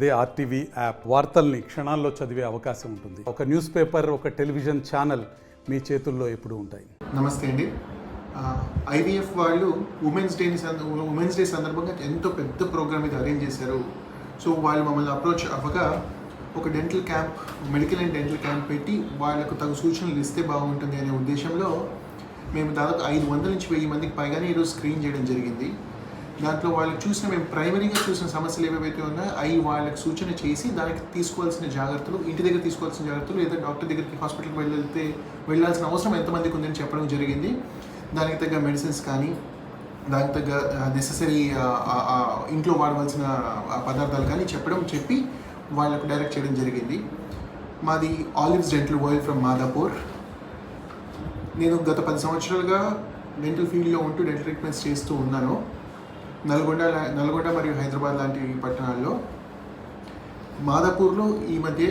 అదే RTV app వార్తల్ని క్షణాల్లో చదివే అవకాశం ఉంటుంది. ఒక న్యూస్ పేపర్, ఒక టెలివిజన్ ఛానల్ మీ చేతుల్లో ఎప్పుడూ ఉంటాయి. నమస్తే అండి. ఐవీఎఫ్ వాళ్ళు ఉమెన్స్ డే సందర్భంగా ఎంతో పెద్ద ప్రోగ్రామ్ ఇది అరేంజ్ చేశారు. సో వాళ్ళు మమ్మల్ని అప్రోచ్ అవ్వగా ఒక dental camp, medical and dental camp పెట్టి వాళ్ళకు తగు సూచనలు ఇస్తే బాగుంటుంది అనే ఉద్దేశంలో మేము దాదాపు 500 నుంచి 1000 మందికి పైగానే ఈరోజు స్క్రీన్ చేయడం జరిగింది. దాంట్లో మేము ప్రైమరీగా చూసిన సమస్యలు ఏవైతే ఉన్నాయో అవి వాళ్ళకి సూచన చేసి దానికి తీసుకోవాల్సిన జాగ్రత్తలు, ఇంటి దగ్గర తీసుకోవాల్సిన జాగ్రత్తలు, లేదా డాక్టర్ దగ్గరికి హాస్పిటల్కి వెళ్ళాల్సిన అవసరం ఎంతమందికి ఉందని చెప్పడం జరిగింది. దానికి తగ్గ మెడిసిన్స్ కానీ, దానికి తగ్గ నెససరీ ఇంట్లో వాడవలసిన పదార్థాలు కానీ చెప్పి వాళ్ళకు డైరెక్ట్ చేయడం జరిగింది. మాది olives dental world from Madhapur. నేను గత 10 సంవత్సరాలుగా డెంటల్ ఫీల్డ్లో ఉంటూ డెంటల్ ట్రీట్మెంట్స్ చేస్తూ ఉన్నాను. నల్గొండ మరియు హైదరాబాద్ లాంటి పట్టణాల్లో. మాదాపూర్లో ఈ మధ్య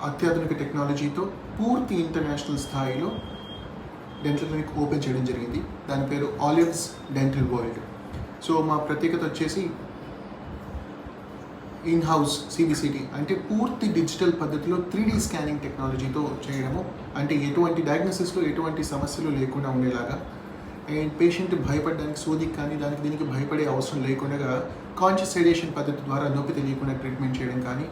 అత్యాధునిక టెక్నాలజీతో పూర్తి ఇంటర్నేషనల్ స్థాయిలో డెంటల్ క్లినిక్ ఓపెన్ చేయడం జరిగింది. దాని పేరు ఆలివ్స్ డెంటల్ వరల్డ్. సో మా ప్రత్యేకత వచ్చేసి ఇన్ హౌస్ సిబిసిటీ అంటే పూర్తి డిజిటల్ పద్ధతిలో 3D స్కానింగ్ టెక్నాలజీతో చేయడము. అంటే ఎటువంటి డయాగ్నోసిస్లో ఎటువంటి సమస్యలు లేకుండా ఉండేలాగా, అండ్ పేషెంట్ భయపడడానికి సోదికి కానీ దీనికి భయపడే అవసరం లేకుండా కాన్షియస్ సెడేషన్ పద్ధతి ద్వారా నొప్పి తెలియకుండా ట్రీట్మెంట్ చేయడం కానీ,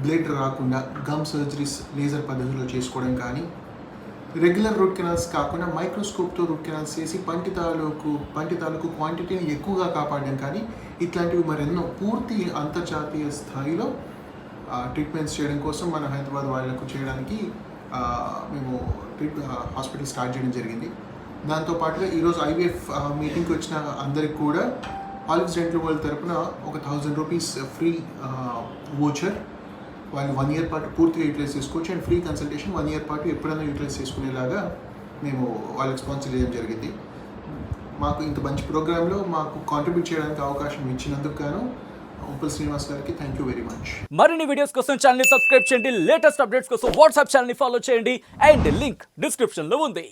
బ్లేడ్ రాకుండా గమ్ సర్జరీస్ లేజర్ పద్ధతిలో చేసుకోవడం కానీ, రెగ్యులర్ రూట్ కెనాల్స్ కాకుండా మైక్రోస్కోప్తో రూట్ కెనాల్స్ చేసి పంటి తాలూకు క్వాంటిటీని ఎక్కువగా కాపాడడం కానీ, ఇట్లాంటివి మరెన్నో పూర్తి అంతర్జాతీయ స్థాయిలో ట్రీట్మెంట్స్ చేయడం కోసం మన హైదరాబాద్ వాళ్ళకు చేయడానికి మేము హాస్పిటల్ స్టార్ట్ చేయడం జరిగింది. దాంతోపాటుగా ఈరోజు ఐవీఎఫ్ మీటింగ్కి వచ్చిన అందరికి కూడా ఆలివ్స్ డెంటల్ వరల్డ్ తరపున ఒక 1000 రూపీస్ ఫ్రీ వోచర్ వాళ్ళు 1 year పాటు పూర్తిగా యూటిలైజ్ చేసుకోవచ్చు. అండ్ ఫ్రీ కన్సల్టేషన్ 1 year పాటు ఎప్పుడైనా యూటిలైజ్ చేసుకునేలాగా మేము వాళ్ళకి స్పాన్సర్ చేయడం జరిగింది. మాకు ఇంత మంచి ప్రోగ్రాంలో మాకు కాంట్రిబ్యూట్ చేయడానికి అవకాశం ఇచ్చినందుకు గాను ఉప్పల్ శ్రీనివాస్ గారికి థ్యాంక్ యూ వెరీ మచ్. మరిన్ని వీడియోస్ కోసం ఛానల్ ని సబ్స్క్రైబ్ చేయండి, లేటెస్ట్ అప్డేట్స్ కోసం వాట్సాప్ ఛానల్ ని ఫాలో చేయండి, అండ్ లింక్ డిస్క్రిప్షన్ లో ఉంది.